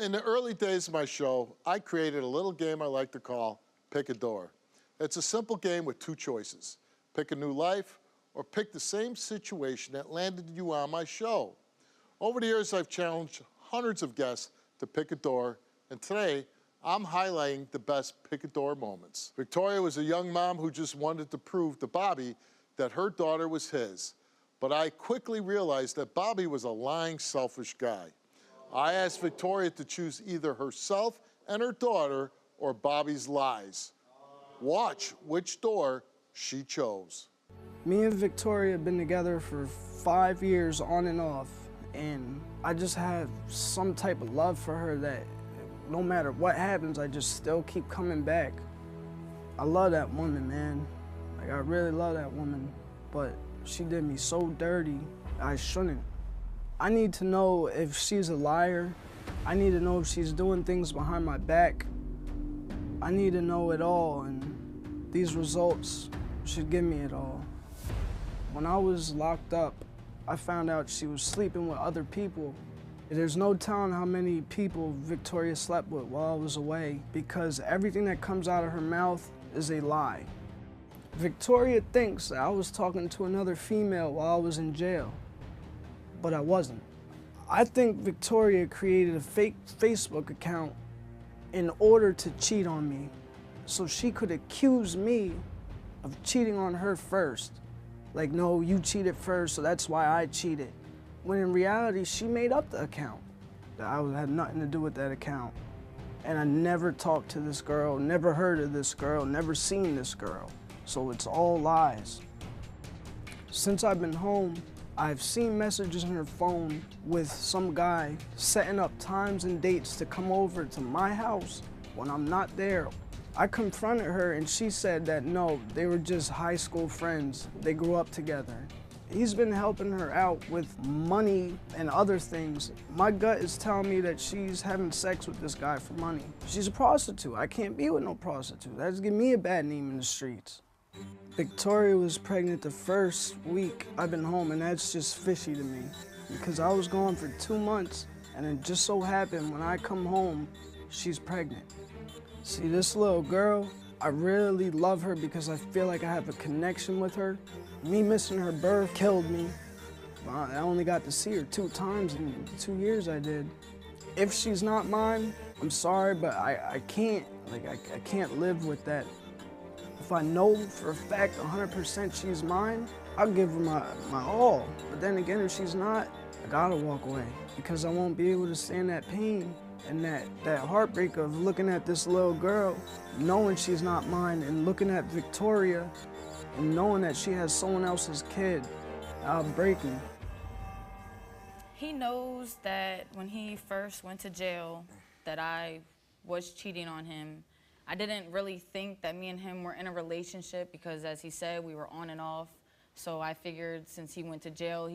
in the early days of my show, I created a little game I like to call Pick a Door. It's a simple game with two choices. Pick a new life or pick the same situation that landed you on my show. Over the years, I've challenged hundreds of guests to pick a door, and today, I'm highlighting the best pick a door moments. Victoria was a young mom who just wanted to prove to Bobby that her daughter was his. But I quickly realized that Bobby was a lying, selfish guy. I asked Victoria to choose either herself and her daughter or Bobby's lies. Watch which door she chose. Me and Victoria have been together for 5 years on and off, and I just have some type of love for her that no matter what happens, I just still keep coming back. I love that woman, man. Like, I really love that woman, but she did me so dirty, I shouldn't. I need to know if she's a liar. I need to know if she's doing things behind my back. I need to know it all, and these results should give me it all. When I was locked up, I found out she was sleeping with other people. There's no telling how many people Victoria slept with while I was away, because everything that comes out of her mouth is a lie. Victoria thinks that I was talking to another female while I was in jail, but I wasn't. I think Victoria created a fake Facebook account in order to cheat on me, so she could accuse me of cheating on her first. Like, no, you cheated first, so that's why I cheated. When in reality, she made up the account. I had nothing to do with that account. And I never talked to this girl, never heard of this girl, never seen this girl. So it's all lies. Since I've been home, I've seen messages on her phone with some guy setting up times and dates to come over to my house when I'm not there. I confronted her and she said that no, they were just high school friends. They grew up together. He's been helping her out with money and other things. My gut is telling me that she's having sex with this guy for money. She's a prostitute. I can't be with no prostitute. That's giving me a bad name in the streets. Victoria was pregnant the first week I've been home, and that's just fishy to me because I was gone for 2 months, and it just so happened when I come home, she's pregnant. See, this little girl, I really love her because I feel like I have a connection with her. Me missing her birth killed me. I only got to see her 2 times in the 2 years I did. If she's not mine, I'm sorry, but I can't. Like, I can't live with that. If I know for a fact 100% she's mine, I'll give her my all. But then again, if she's not, I gotta walk away because I won't be able to stand that pain and that heartbreak of looking at this little girl, knowing she's not mine, and looking at Victoria and knowing that she has someone else's kid. That'll break me. He knows that when he first went to jail that I was cheating on him. I didn't really think that me and him were in a relationship because, as he said, we were on and off. So I figured since he went to jail,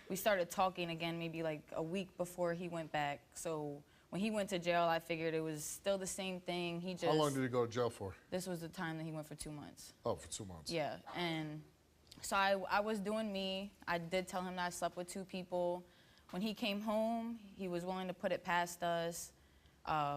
we started talking again maybe like a week before he went back. So when he went to jail, I figured it was still the same thing. How long did he go to jail for? This was the time that he went for 2 months. Oh, for 2 months. Yeah, and so I was doing me. I did tell him that I slept with 2 people. When he came home, he was willing to put it past us.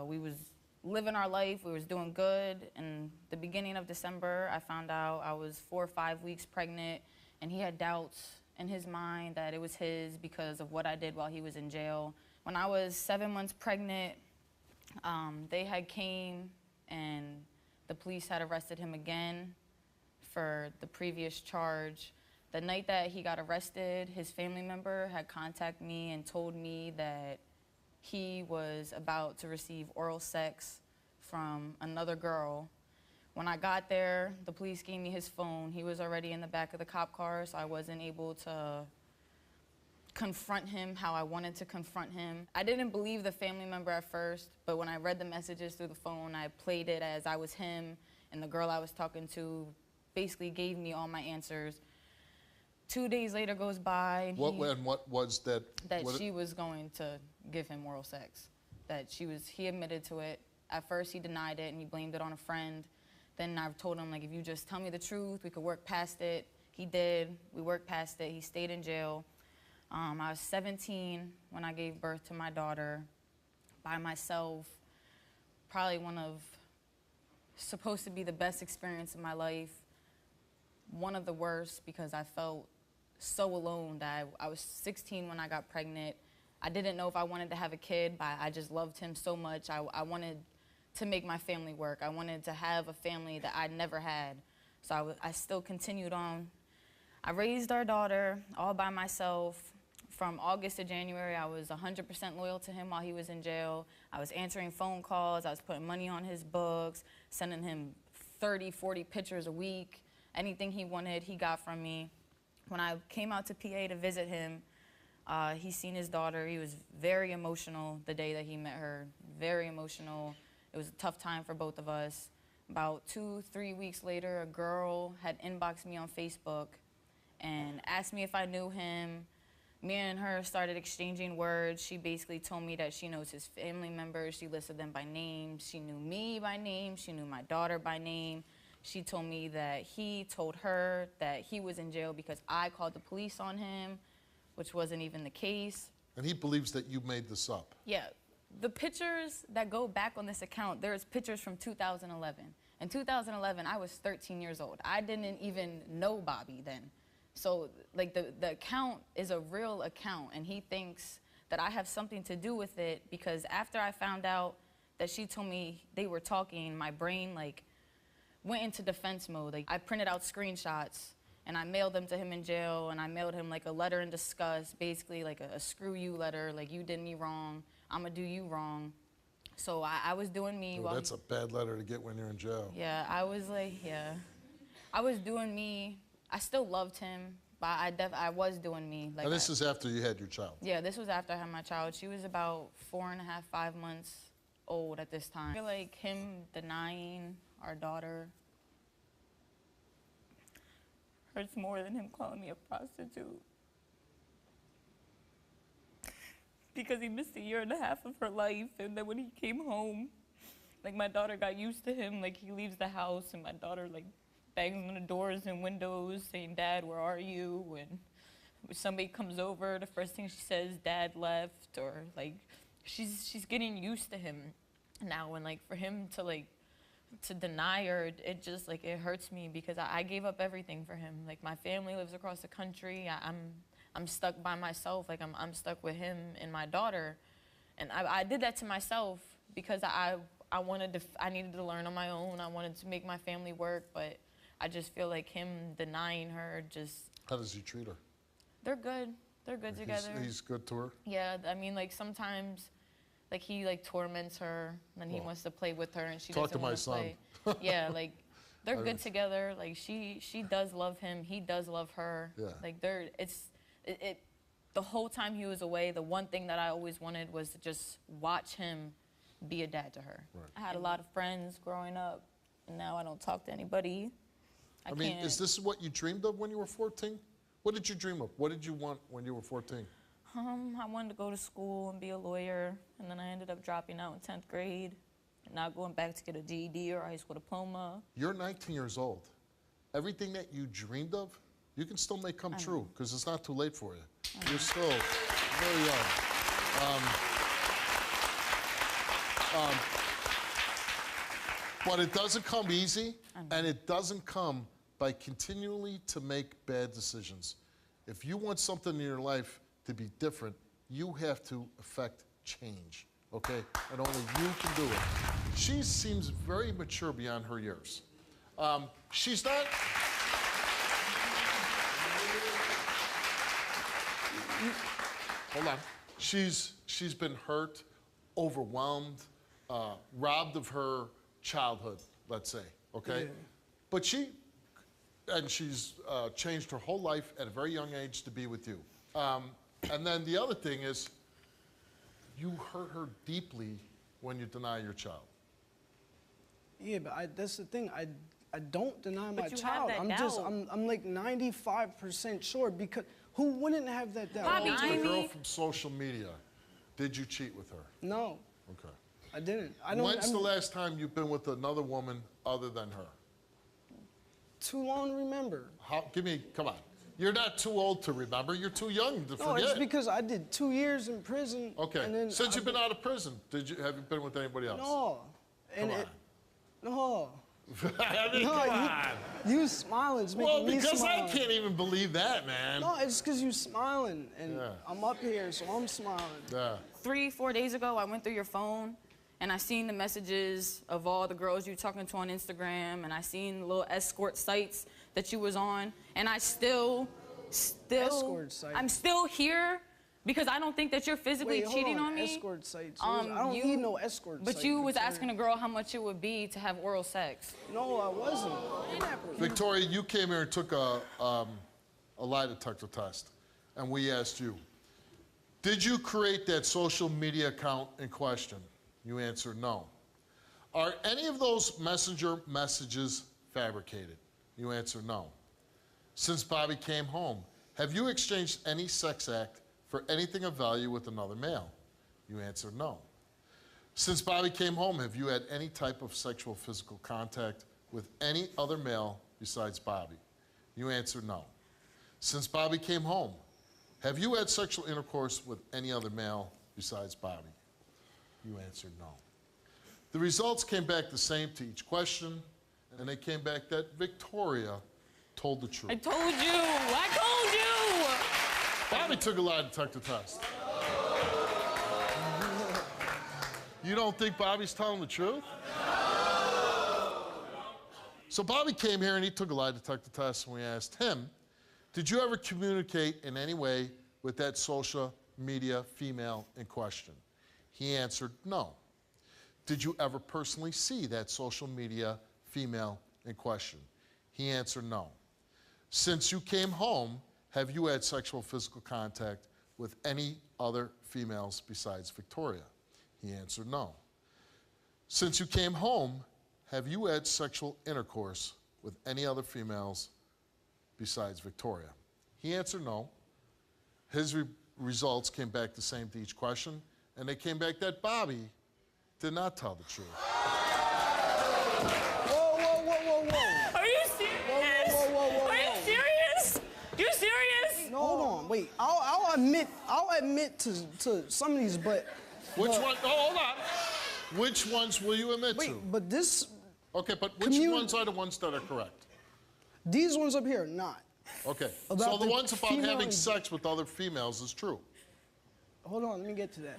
We was living our life, we was doing good. In the beginning of December, I found out I was 4 or 5 weeks pregnant, and he had doubts in his mind that it was his because of what I did while he was in jail. When I was 7 months pregnant, they had came and the police had arrested him again for the previous charge. The night that he got arrested, his family member had contacted me and told me that he was about to receive oral sex from another girl. When I got there, the police gave me his phone. He was already in the back of the cop car, so I wasn't able to confront him how I wanted to confront him. I didn't believe the family member at first, but when I read the messages through the phone, I played it as I was him, and the girl I was talking to basically gave me all my answers. 2 days later goes by, and what was that? She was going to give him oral sex. He admitted to it. At first he denied it and he blamed it on a friend. Then I told him, like, if you just tell me the truth, we could work past it. He did. We worked past it. He stayed in jail. I was 17 when I gave birth to my daughter. by myself. Probably one of, supposed to be the best experience of my life. One of the worst, because I felt so alone that I was 16 when I got pregnant. I didn't know if I wanted to have a kid, but I just loved him so much. I wanted to make my family work. I wanted to have a family that I never had. So I still continued on. I raised our daughter all by myself. From August to January, I was 100% loyal to him while he was in jail. I was answering phone calls. I was putting money on his books, sending him 30, 40 pictures a week. Anything he wanted, he got from me. When I came out to PA to visit him, he seen his daughter. He was very emotional the day that he met her, very emotional. It was a tough time for both of us. About 2-3 weeks later, a girl had inboxed me on Facebook and asked me if I knew him. Me and her started exchanging words. She basically told me that she knows his family members. She listed them by name. She knew me by name. She knew my daughter by name. She told me that he told her that he was in jail because I called the police on him, which wasn't even the case. And he believes that you made this up. Yeah. The pictures that go back on this account, there's pictures from 2011. In 2011, I was 13 years old. I didn't even know Bobby then. So, like, the account is a real account, and he thinks that I have something to do with it because after I found out that she told me they were talking, my brain, like, went into defense mode. Like, I printed out screenshots and I mailed them to him in jail, and I mailed him like a letter in disgust, basically like a screw you letter, like you did me wrong, I'ma do you wrong. So I was doing me. Dude, that's a bad letter to get when you're in jail. Yeah, I was like, yeah. I was doing me. I still loved him, but I was doing me. Like, and this is after you had your child? Yeah, this was after I had my child. She was about 4.5, 5 months old at this time. I feel like him denying our daughter hurts more than him calling me a prostitute. Because he missed 1.5 years of her life, and then when he came home, like, my daughter got used to him. Like, he leaves the house, and my daughter, like, bangs on the doors and windows saying, "Dad, where are you?" And when somebody comes over, the first thing she says, "Dad left," or, like, she's getting used to him now. And, like, for him to, like, to deny her, it just, like, it hurts me because I gave up everything for him. Like, my family lives across the country. I'm stuck by myself. Like, I'm stuck with him and my daughter. And I did that to myself because I needed to learn on my own. I wanted to make my family work, but I just feel like him denying her just... How does he treat her? They're good. They're good together. He's good to her? Yeah, I mean, like, sometimes, like, he, like, torments her, and then he wants to play with her, and she doesn't want to play. Talk to my son. Yeah, like, they're good together. Like, she does love him. He does love her. Yeah. Like, the whole time he was away, the one thing that I always wanted was to just watch him be a dad to her. Right. I had a lot of friends growing up, and now I don't talk to anybody. I mean, is this what you dreamed of when you were 14? What did you dream of? What did you want when you were 14? I wanted to go to school and be a lawyer, and then I ended up dropping out in 10th grade and not going back to get a GED or a high school diploma. You're 19 years old. Everything that you dreamed of, you can still make come true because it's not too late for you. You're still very young. But it doesn't come easy, and it doesn't come by continually to make bad decisions. If you want something in your life to be different, you have to affect change, okay? And only you can do it. She seems very mature beyond her years. She's not... Hold on. She's been hurt, overwhelmed, robbed of her childhood, let's say, okay? Yeah. But she's changed her whole life at a very young age to be with you. And then the other thing is, you hurt her deeply when you deny your child. Yeah, but that's the thing. I don't deny my you child. have that doubt. I'm like 95% sure because who wouldn't have that doubt? Bobby, The girl from social media, did you cheat with her? No. Okay. I didn't. When's the last time you've been with another woman other than her? Too long to remember. Come on. You're not too old to remember. You're too young to No, forget. it's because I did 2 years in prison. Okay. And then Since you've been out of prison, have you been with anybody else? No. And Come no. I mean, No, come on. you smiling is making me because smile. I can't even believe that, man. No, it's because you smiling, and Yeah. I'm up here, so I'm smiling. Yeah. 3-4 days ago, I went through your phone, and I seen the messages of all the girls you talking to on Instagram, and I seen the little escort sites that you was on, and I still, Escort sites? I'm still here because I don't think that you're physically Wait, hold cheating on me. Escort sites. I don't need no escort But site, you was Victoria. asking a girl how much it would be to have oral sex. No, I wasn't. Victoria, you came here and took a lie detector test, and we asked you, did you create that social media account in question? You answered no. Are any of those messenger messages fabricated? You answered no. Since Bobby came home, have you exchanged any sex act for anything of value with another male? You answered no. Since Bobby came home, have you had any type of sexual physical contact with any other male besides Bobby? You answered no. Since Bobby came home, have you had sexual intercourse with any other male besides Bobby? You answered no. The results came back the same to each question, and they came back that Victoria told the truth. I told you. I told you. Bobby took a lie detector test. You don't think Bobby's telling the truth? So Bobby came here and he took a lie detector test, and we asked him, did you ever communicate in any way with that social media female in question? He answered no. Did you ever personally see that social media female in question? He answered no. Since you came home, have you had sexual physical contact with any other females besides Victoria? He answered no. Since you came home, have you had sexual intercourse with any other females besides Victoria? He answered no. His results came back the same to each question, and they came back that Bobby did not tell the truth. Whoa. Are you serious? Whoa. Are you serious? You serious? No, hold on, wait. I'll admit to some of these, but Which one? Oh, hold on. Which ones will you admit to? wait, but this, Okay, but which ones are the ones that are correct? these ones up here are not. Okay, About so the the ones about female having and- sex with other females is true. Hold on, let me get to that.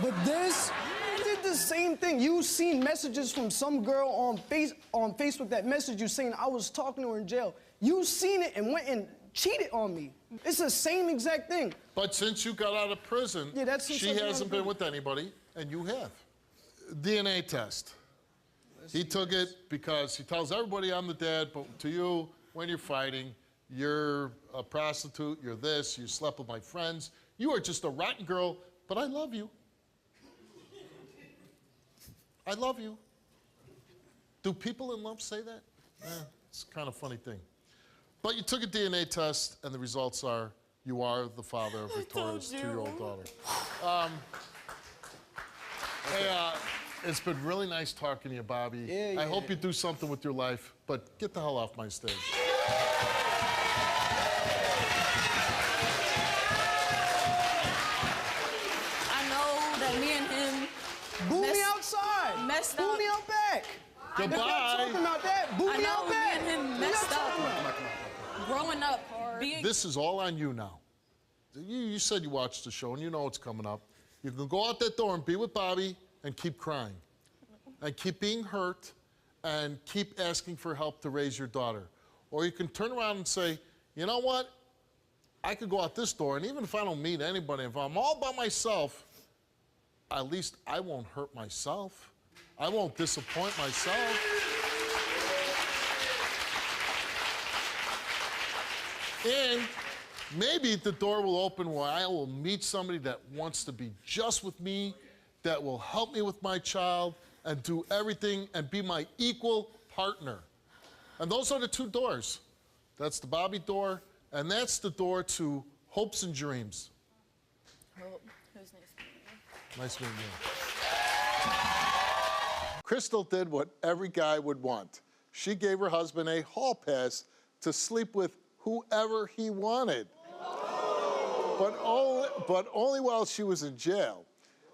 But this, you did the same thing. You seen messages from some girl on Facebook that messaged you saying I was talking to her in jail. You seen it and went and cheated on me. It's the same exact thing. But since you got out of prison, Yeah, that's since she I got out of hasn't been prison. with anybody, and you have. DNA test. He took it because he tells everybody I'm the dad, but to you, when you're fighting, you're a prostitute, you're this, you slept with my friends. You are just a rotten girl, but I love you. I love you. Do people in love say that? It's a kind of funny thing. But you took a DNA test, and the results are you are the father of Victoria's 2-year-old daughter. Hey, it's been really nice talking to you, Bobby. Yeah. I hope you do something with your life, but get the hell off my stage. I know that me and him Boo me Mess- outside. messed Boo up. me out back. Goodbye. If y'all talking about that, boo I me know out me back. and him What messed y'all up. talking about? growing up hard. This is all on you now. You said you watched the show, and you know what's coming up. You can go out that door and be with Bobby and keep crying. And keep being hurt and keep asking for help to raise your daughter. Or you can turn around and say, you know what? I could go out this door, and even if I don't meet anybody, if I'm all by myself, at least I won't hurt myself. I won't disappoint myself. And maybe the door will open where I will meet somebody that wants to be just with me, that will help me with my child, and do everything and be my equal partner. And those are the two doors. That's the Bobby door, and that's the door to hopes and dreams. Well, it was nice meeting you. Nice meeting you. Krystle did what every guy would want. She gave her husband a hall pass to sleep with whoever he wanted. But only while she was in jail.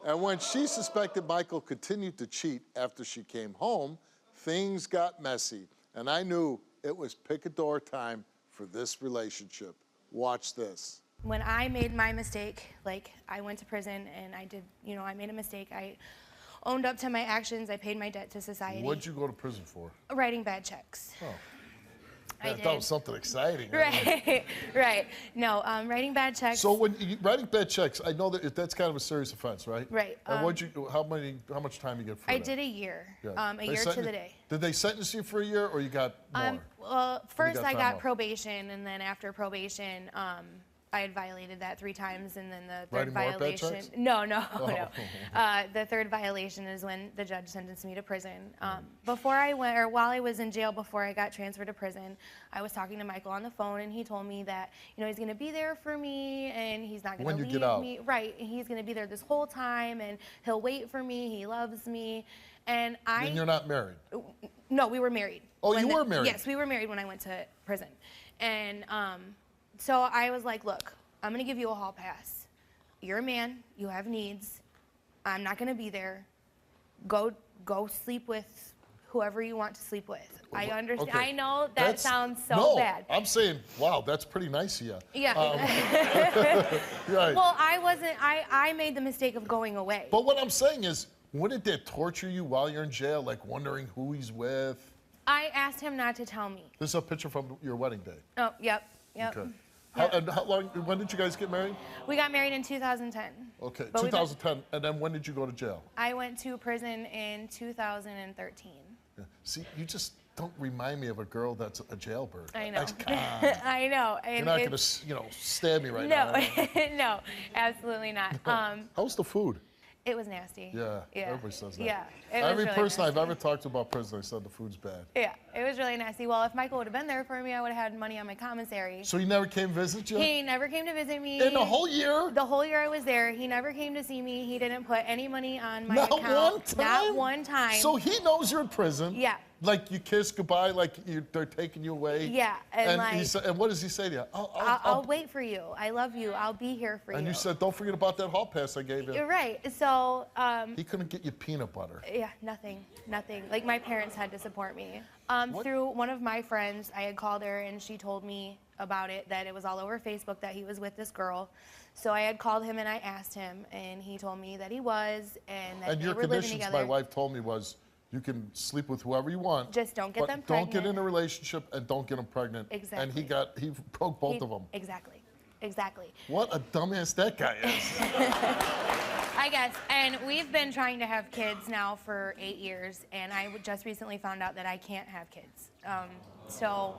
And when she suspected Michael continued to cheat after she came home, things got messy. And I knew it was pick-a-door time for this relationship. Watch this. When I made my mistake, like I went to prison and I did, I made a mistake. I owned up to my actions. I paid my debt to society. What'd you go to prison for? Writing bad checks. Oh. I Yeah, that was something exciting. Right, right. No, writing bad checks. So when writing bad checks, I know that's kind of a serious offense, right? Right. And how much time you get for that? I did a year. Yeah. A year to the day. Did they sentence you for a year, or you got more? Well, first I time got off? probation, and then after probation, I had violated that 3 times, and then the third Writing more bad violation. checks? No, Oh. no. The third violation is when the judge sentenced me to prison. Before I went, or while I was in jail, before I got transferred to prison, I was talking to Michael on the phone, and he told me that he's going to be there for me, and he's not going to When you leave get out. me. Right, and he's going to be there this whole time, and he'll wait for me. He loves me, and I. And you're not married. No, we were married. Oh, you were married? Yes, we were married when I went to prison. And so I was like, look, I'm going to give you a hall pass. You're a man. You have needs. I'm not going to be there. Go sleep with whoever you want to sleep with. I understand. Okay. I know that sounds so no, bad. I'm saying, wow, that's pretty nice of you. Yeah. Right. Well, I made the mistake of going away. But what I'm saying is, wouldn't that torture you while you're in jail, like wondering who he's with? I asked him not to tell me. This is a picture from your wedding day. Oh, yep. Okay. Yep. And how long? When did you guys get married? We got married in 2010. Okay, But we've been- 2010. And then when did you go to jail? I went to prison in 2013. Yeah. See, you just don't remind me of a girl that's a jailbird. I know. Come on. I know. You're And not going it's- to, stab me right no, now. no, absolutely not. How's the food? It was nasty. Yeah, Yeah. everybody says that. Yeah. It was Every really person I've nasty. ever talked to about prison, they said the food's bad. Yeah, it was really nasty. Well, if Michael would have been there for me, I would have had money on my commissary. So he never came visit you? He never came to visit me. In the whole year? The whole year I was there, he never came to see me. He didn't put any money on my Not account. one time? Not one time. So he knows you're in prison. Yeah. Like you kiss goodbye, like they're taking you away. Yeah, and like- and what does he say to you? I'll wait for you. I love you. I'll be here for you. And you said, don't forget about that hall pass I gave you. You're right. So, He couldn't get you peanut butter. yeah, nothing. Like my parents had to support me. Through one of my friends, I had called her and she told me about it, that it was all over Facebook that he was with this girl. So I had called him and I asked him, and he told me that he was, and that And they your were living conditions, together. my wife told me, was you can sleep with whoever you want. Just don't get but them don't get pregnant. in a relationship and don't get them pregnant. Exactly. And he broke both of them. Exactly. Exactly. What a dumbass that guy is. I guess. And we've been trying to have kids now for 8 years, and I just recently found out that I can't have kids. So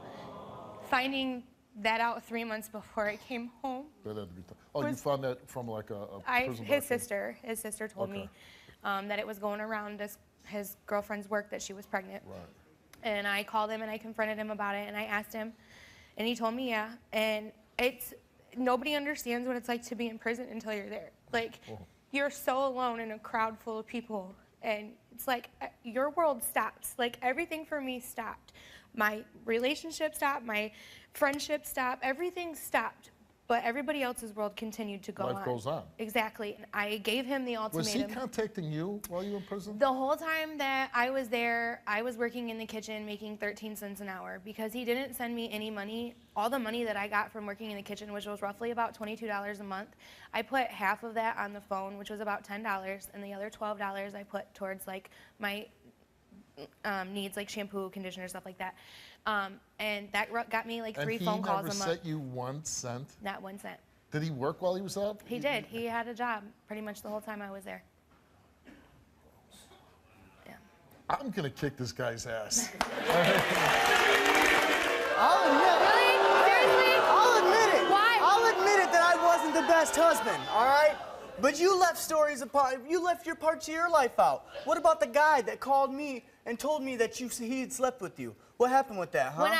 finding that out 3 months before I came home. That had to be you found that from like a prison His document? sister told me that it was going around his girlfriend's work that she was pregnant. Right. And I called him and I confronted him about it and I asked him, and he told me yeah. And nobody understands what it's like to be in prison until you're there. Like, you're so alone in a crowd full of people, and it's like your world stops. Like, everything for me stopped. My relationship stopped, my friendship stopped, everything stopped. But everybody else's world continued to go on. Life goes on. Exactly. And I gave him the ultimatum. Was he contacting you while you were in prison? The whole time that I was there, I was working in the kitchen making 13 cents an hour because he didn't send me any money. All the money that I got from working in the kitchen, which was roughly about $22 a month, I put half of that on the phone, which was about $10, and the other $12 I put towards like my needs, like shampoo, conditioner, stuff like that. And that got me like 3 phone calls a month. And he never sent you 1 cent? Not 1 cent. Did he work while he was out? He did. He had a job pretty much the whole time I was there. Yeah. I'm going to kick this guy's ass. I'll admit it. Really? Seriously? I'll admit it. Why? I'll admit it that I wasn't the best husband, all right? But you left stories apart. You left your parts of your life out. What about the guy that called me and told me that he had slept with you? What happened with that, huh? When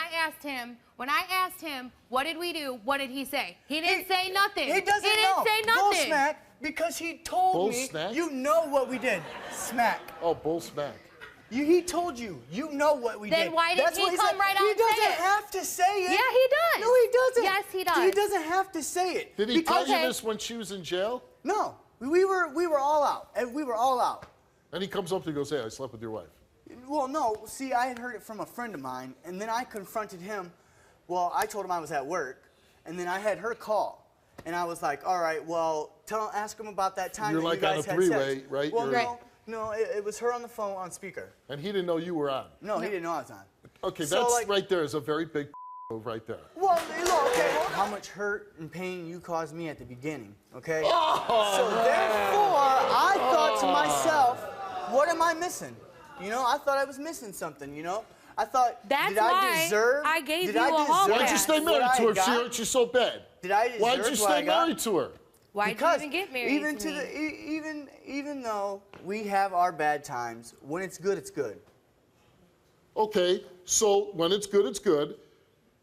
I asked him, what did we do? What did he say? He didn't say nothing. He doesn't He know. didn't say nothing. Bull smack, because he told Bull me snack? you know what we did. Smack. Oh, bull smack. He told you. You know what we did. Then why didn't That's what he said. come right out He and say doesn't it? have to say it. Yeah, he does. No, he doesn't. Yes, he does. He doesn't have to say it. Did he tell you Okay. this when she was in jail? No, we were all out. And we were all out. And he comes up to you and goes, hey, I slept with your wife. Well, no. See, I had heard it from a friend of mine, and then I confronted him. Well, I told him I was at work, and then I had her call, and I was like, all right, well, ask him about that time You're that like you on guys a had three-way, sex. right? Well, You're- no, it was her on the phone on speaker. And he didn't know you were on. No, he didn't know I was on. Okay, So, that's like- right there is a very big move right there. Well, look, okay. How much hurt and pain you caused me at the beginning, okay? Oh, So therefore, I thought to myself, what am I missing? You know, I thought I was missing something, you know? I thought, That's did I why deserve? I gave did you I a deserve hall Why'd you pass. stay married what to her I if she got? hurt you so bad? Did I deserve Why'd you what I stay got? married to her? Why did you Because even get married even to me? even though we have our bad times, when it's good, it's good. Okay, so when it's good, it's good.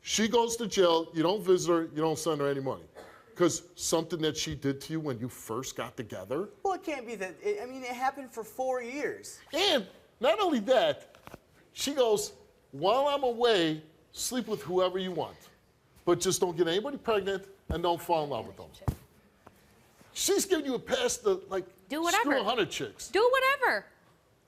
She goes to jail, you don't visit her, you don't send her any money. Because something that she did to you when you first got together. Well, it can't be that. I mean, it happened for 4 years. And not only that, she goes, while I'm away, sleep with whoever you want. But just don't get anybody pregnant and don't fall in love with them. She's giving you a pass to, like, Do whatever. screw 100 chicks. Do whatever.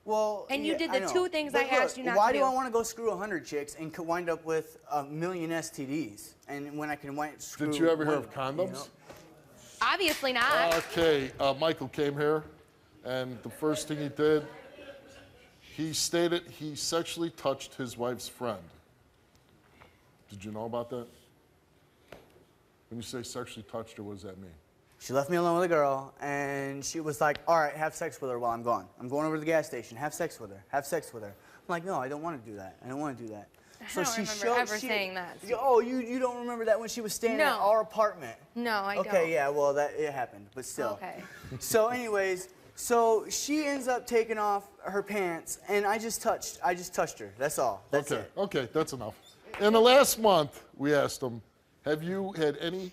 Well, And you yeah, did I the know. two things But I asked you not why to do I do. want to go screw 100 chicks and could wind up with a million STDs? And when I can screw. Did you ever hear one, of condoms? you know? Obviously not. Okay, Michael came here, and the first thing he did, he stated he sexually touched his wife's friend. Did you know about that? When you say sexually touched her, what does that mean? She left me alone with a girl, and she was like, all right, have sex with her while I'm gone. I'm going over to the gas station. Have sex with her. Have sex with her. I'm like, no, I don't want to do that. I don't want to do that. I don't remember ever saying that. Oh, you don't remember that when she was staying at No. our apartment? No, I don't. Okay, yeah, well, it happened, but still. Okay. So anyways, so she ends up taking off her pants, and I just touched her. That's all. That's okay, it. okay, that's enough. In the last month, we asked him, have you had any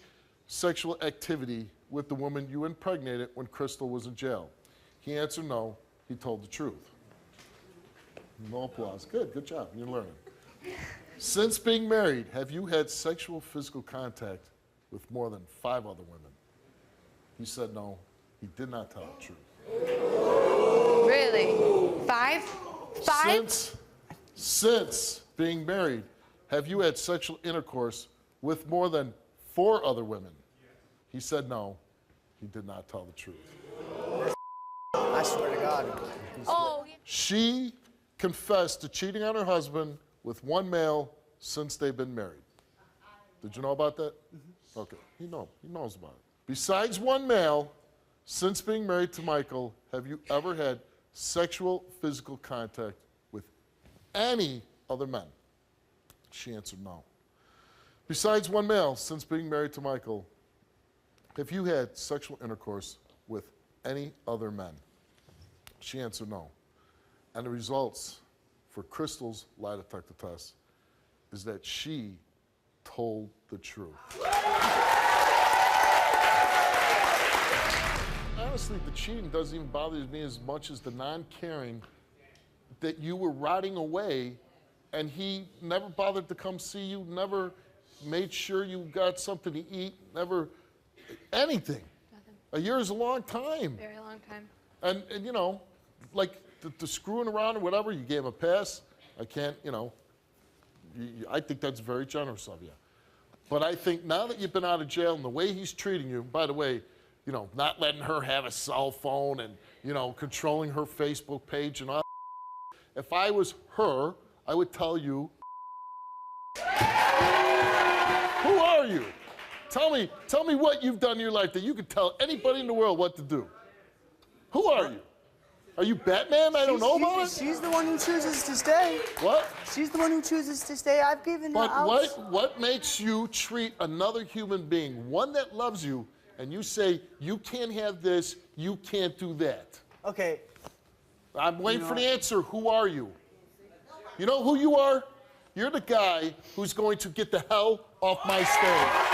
sexual activity with the woman you impregnated when Krystle was in jail? He answered no. He told the truth. No applause. Good job. You're learning. Since being married, have you had sexual physical contact with more than 5 other women? He said no. He did not tell the truth. Really? 5? 5? Since being married, have you had sexual intercourse with more than 4 other women? He said no. He did not tell the truth. I swear to God. Oh, She confessed to cheating on her husband with 1 male since they've been married. Did you know about that? Okay, he knows about it. Besides 1 male, since being married to Michael, have you ever had sexual physical contact with any other men? She answered no. Besides 1 male, since being married to Michael, have you had sexual intercourse with any other men? She answered no. And the results for Krystle's lie detector test is that she told the truth. Honestly, the cheating doesn't even bother me as much as the non-caring that you were rotting away and he never bothered to come see you, never made sure you got something to eat, never anything. Nothing. A year is a long time. Very long time. And you know, like the screwing around or whatever, you gave him a pass. I can't, you know, I think that's very generous of you. But I think now that you've been out of jail and the way he's treating you, by the way, you know, not letting her have a cell phone and, you know, controlling her Facebook page and all. If I was her, I would tell you, who are you? Tell me what you've done in your life that you could tell anybody in the world what to do. Who are you? Are you Batman? I don't know about it. She's the one who chooses to stay. What? She's the one who chooses to stay. I've given her But outs. what makes you treat another human being, one that loves you, and you say, you can't have this, you can't do that? Okay, I'm waiting for the answer. Who are you? You know who you are? You're the guy who's going to get the hell off my stage.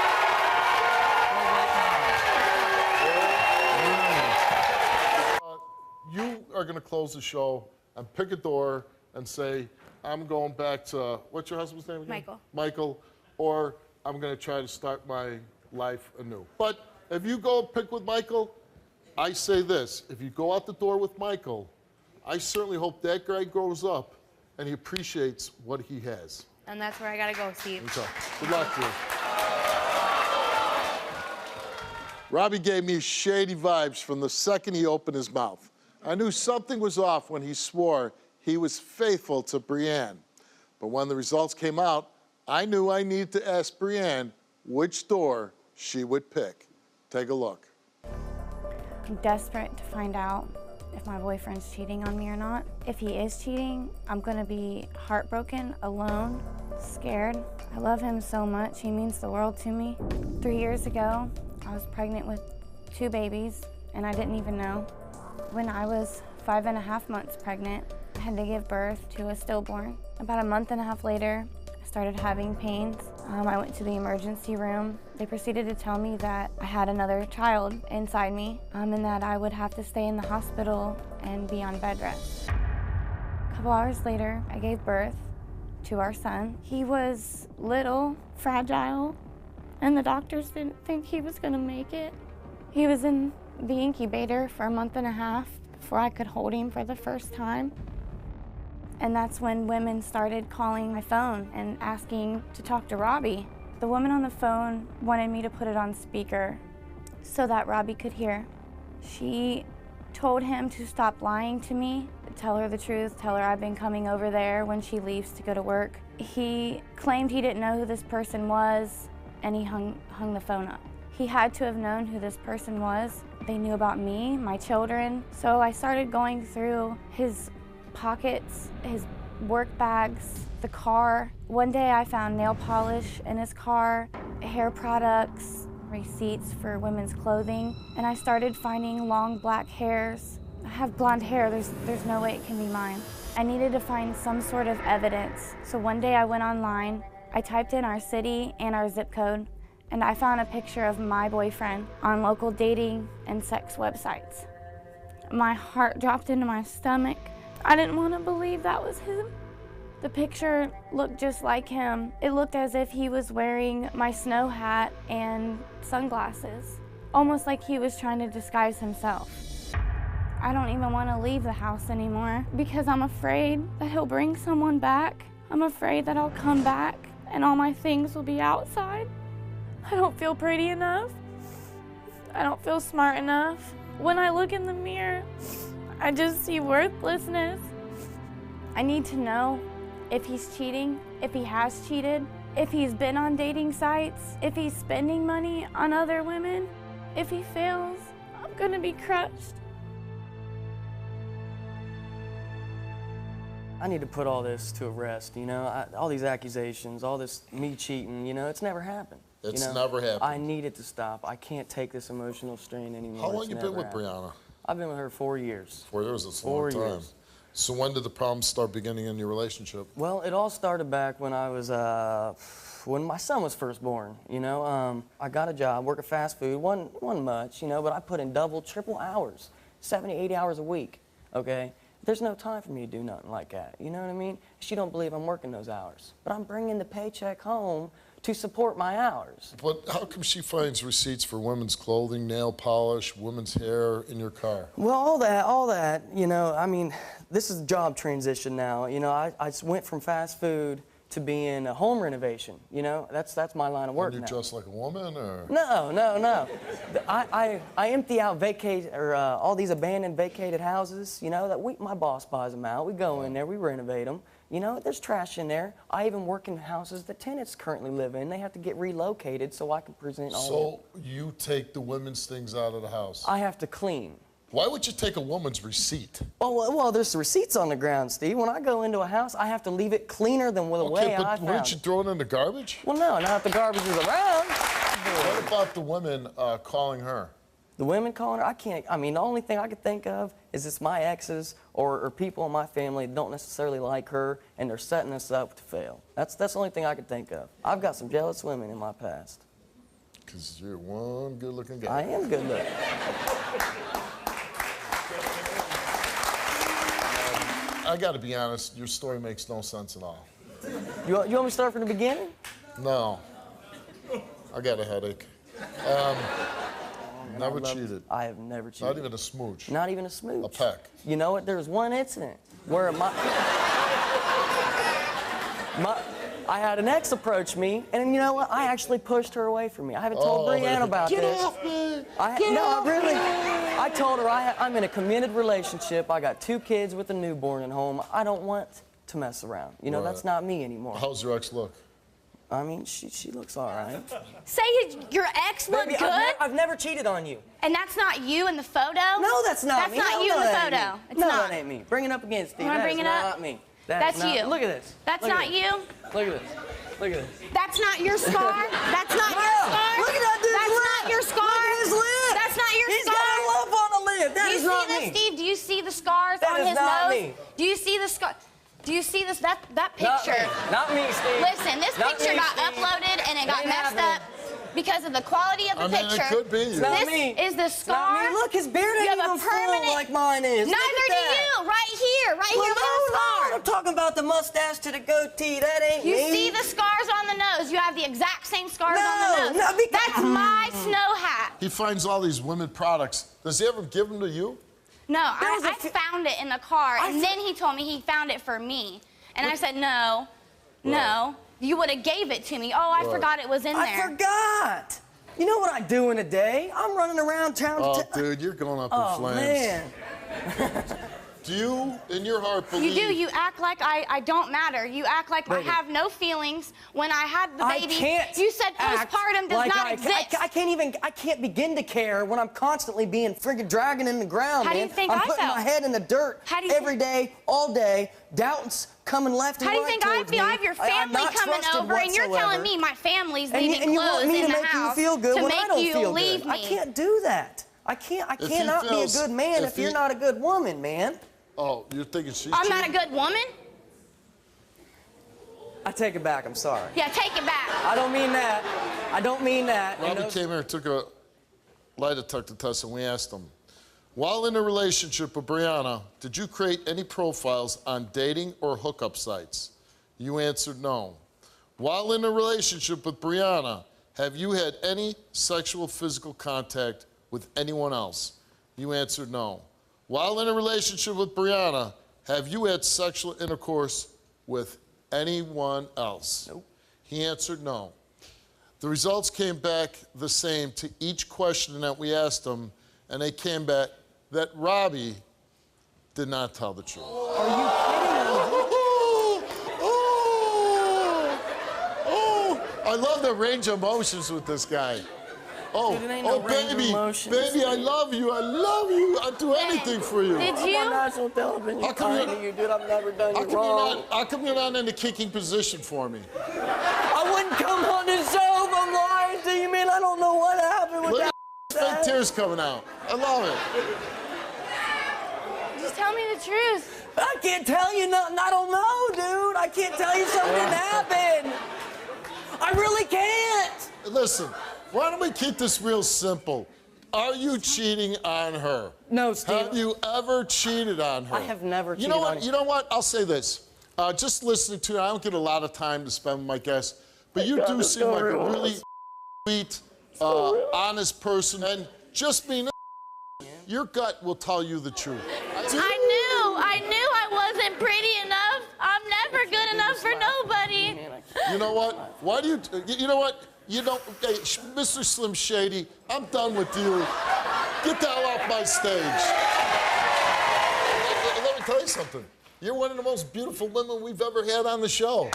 You are going to close the show and pick a door and say, I'm going back to, what's your husband's name again? Michael. Michael, or I'm going to try to start my life anew. But if you go pick with Michael, I say this, if you go out the door with Michael, I certainly hope that guy grows up and he appreciates what he has. And that's where I gotta go, Steve. So, good luck to you. Robby gave me shady vibes from the second he opened his mouth. I knew something was off when he swore he was faithful to Breanne. But when the results came out, I knew I needed to ask Breanne which door she would pick. Take a look. I'm desperate to find out if my boyfriend's cheating on me or not. If he is cheating, I'm gonna be heartbroken, alone, scared. I love him so much. He means the world to me. 3 years ago, I was pregnant with 2 babies, and I didn't even know. When I was 5.5 months pregnant, I had to give birth to a stillborn. About a month and a half later, I started having pains. I went to the emergency room. They proceeded to tell me that I had another child inside me, and that I would have to stay in the hospital and be on bed rest. A couple hours later, I gave birth to our son. He was little, fragile, and the doctors didn't think he was gonna make it. He was in the incubator for a month and a half before I could hold him for the first time. And that's when women started calling my phone and asking to talk to Robby. The woman on the phone wanted me to put it on speaker so that Robby could hear. She told him to stop lying to me, tell her the truth, tell her I've been coming over there when she leaves to go to work. He claimed he didn't know who this person was, and he hung the phone up. He had to have known who this person was. They knew about me, my children. So I started going through his pockets, his work bags, the car. One day I found nail polish in his car, hair products, receipts for women's clothing, and I started finding long black hairs. I have blonde hair, there's no way it can be mine. I needed to find some sort of evidence. So one day I went online, I typed in our city and our zip code, and I found a picture of my boyfriend on local dating and sex websites. My heart dropped into my stomach. I didn't want to believe that was him. The picture looked just like him. It looked as if he was wearing my snow hat and sunglasses, almost like he was trying to disguise himself. I don't even want to leave the house anymore because I'm afraid that he'll bring someone back. I'm afraid that I'll come back and all my things will be outside. I don't feel pretty enough. I don't feel smart enough. When I look in the mirror, I just see worthlessness. I need to know if he's cheating, if he has cheated, if he's been on dating sites, if he's spending money on other women. If he fails, I'm gonna be crushed. I need to put all this to rest, you know? All these accusations, all this me cheating, you know, it's never happened. It's you know? never happened. I need it to stop. I can't take this emotional strain anymore. How long It's you never been with happened. Brianna? I've been with her 4 years. 4 years, that's a 4 long time. years. So when did the problems start beginning in your relationship? Well, it all started back when I was, when my son was first born, you know. I got a job, work at fast food, wasn't much, you know, but I put in double, triple hours, 70, 80 hours a week, okay? There's no time for me to do nothing like that, you know what I mean? She don't believe I'm working those hours, but I'm bringing the paycheck home to support my hours. But how come she finds receipts for women's clothing, nail polish, women's hair in your car? Well, all that, you know, I mean, this is job transition now. You know, I went from fast food to being a home renovation, you know? That's my line of work And now. you're dressed like a woman, or? No. I empty out all these abandoned vacated houses, you know, that my boss buys them out. We go in there, we renovate them. You know, there's trash in there. I even work in houses that tenants currently live in. They have to get relocated so I can present all So you take the women's things out of the house? I have to clean. Why would you take a woman's receipt? Oh, well, there's receipts on the ground, Steve. When I go into a house, I have to leave it cleaner than the way I found it. Wouldn't you throw it in the garbage? Well, no, not if the garbage is around. What about the women calling her? The women calling her, the only thing I could think of is it's my exes or people in my family that don't necessarily like her, and they're setting us up to fail. That's the only thing I could think of. I've got some jealous women in my past. Because you're one good-looking guy. I am good looking. I got to be honest, your story makes no sense at all. You want me to start from the beginning? No. I got a headache. Never cheated. I have never cheated. Not even a smooch. Not even a smooch. A peck. You know what? There was one incident where I had an ex approach me, and you know what? I actually pushed her away from me. I haven't told Breanne about this. Get off me! I told her I'm in a committed relationship. I got 2 kids with a newborn at home. I don't want to mess around. You know, that's not me anymore. How's your ex look? I mean, she looks all right. Say your ex looked Baby, good? I've never cheated on you. And that's not you in the photo? No, that's not me. That's not No, you in the that ain't photo. me. It's no, not. that ain't me. Bring it up again, Steve. You wanna bring it up? Not me. That's not, you. Look at this. That's Look at not this. you? Look at this. Look at this. That's not your scar? That's not your scar? Look at that dude's That's lip. not your scar? Look at his lip. That's not your He's scar? got a lump on the lip. That Do you is not see this, me. Steve? Do you see the scars That on is his not nose? me. Do you see the scar? Do you see this? That picture? Not me, Steve. Listen, this Not picture me, got Steve. uploaded and it got Ain't messed happening. up because of the quality of the I mean, picture. it could be. It's not This me. is the It's not scar. me. Look, his beard You ain't have a even full permanent- like mine is. Look Neither at do that. you. Right here. Right Well, here with a no, scar. I'm talking about the mustache to the goatee. That ain't You me. see the scars on the nose. You have the exact same scars No, on the nose. no, because- That's my snow hat. He finds all these women products. Does he ever give them to you? No, was a I few- found it in the car, and then he told me he found it for me. And I said, no, no, you would have gave it to me. Oh, I forgot it was in there. I forgot. You know what I do in a day? I'm running around town. Oh, dude, you're going up in Oh, flames. man. Do you, in your heart, You believe... do. You act like I don't matter. You act like Baby. I have no feelings. When I had the I baby, can't you said act postpartum does like not exist. I can't begin to care when I'm constantly being friggin' dragging in the ground, How do you man. think I'm I putting felt? my head in the dirt How do you every day, all day. Doubts coming left and How do right you think I towards feel? me. I have your I'm family not coming trusted over, and you're telling whatsoever. me my family's And you, leaving and you want clothes me in to the make you house feel good to when make I don't you feel leave good. me. I can't do that. I he cannot feels- be a good man if you're not a good woman, man. Oh, you're thinking she's I'm not a cheating? good woman? I take it back. I'm sorry. Yeah, take it back. I don't mean that. I don't mean that. Robby came here and took a lie detector test, and we asked him, while in a relationship with Breanne, did you create any profiles on dating or hookup sites? You answered no. While in a relationship with Breanne, have you had any sexual physical contact with anyone else? You answered no. While in a relationship with Breanne, have you had sexual intercourse with anyone else? Nope. He answered no. The results came back the same to each question that we asked him, and they came back that Robby did not tell the truth. Are you kidding me? I love the range of emotions with this guy. Oh, Dude, it ain't no range of baby, emotions. baby, I love you. I'd do anything for you. Did I'm on you? national television. How come Talking you- to you, dude. I've never done How you come, wrong. how come you're not in the kicking position for me? I wouldn't come on this show if I'm lying to you, man. I don't know what happened with Look that. at fake tears coming out. I love it. Just tell me the truth. I can't tell you nothing. I don't know, dude. I can't tell you something didn't happen. I really can't. Listen, why don't we keep this real simple? Are you cheating on her? No, Steve. Have you ever cheated on her? I have never You know cheated what? on you. You know what? I'll say this. Just listening to you, I don't get a lot of time to spend with my guests, but you do seem like a really sweet, honest person, and just being your gut will tell you the truth. I knew I wasn't pretty enough. I'm never good enough for nobody. You know what? Why do you? You know what? You don't. Hey, Mr. Slim Shady, I'm done with you. Get the hell off my stage. Let me tell you something. You're one of the most beautiful women we've ever had on the show.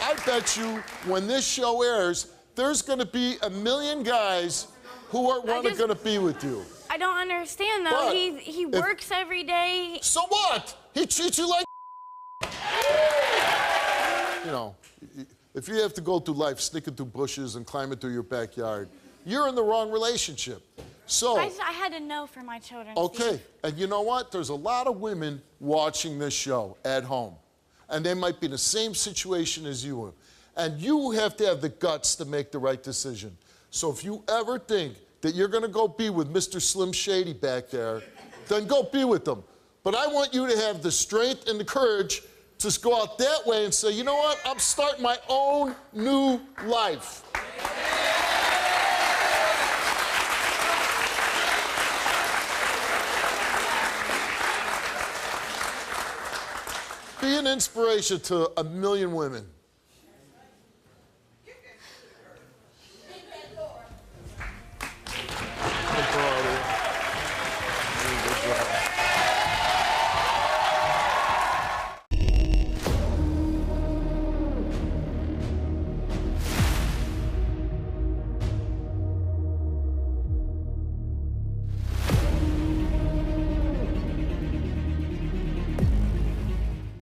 I bet you when this show airs, there's going to be 1 million guys who are just- going to be with you. I don't understand though. But He if- works every day. So what? He treats you like you know, if you have to go through life sneaking through bushes and climbing through your backyard, you're in the wrong relationship. So, I had to know for my children. okay, Steve. and you know what? There's a lot of women watching this show at home, and they might be in the same situation as you are. And you have to have the guts to make the right decision. So if you ever think that you're gonna go be with Mr. Slim Shady back there, then go be with them. But I want you to have the strength and the courage to just go out that way and say, you know what, I'm starting my own new life. Be an inspiration to 1 million women.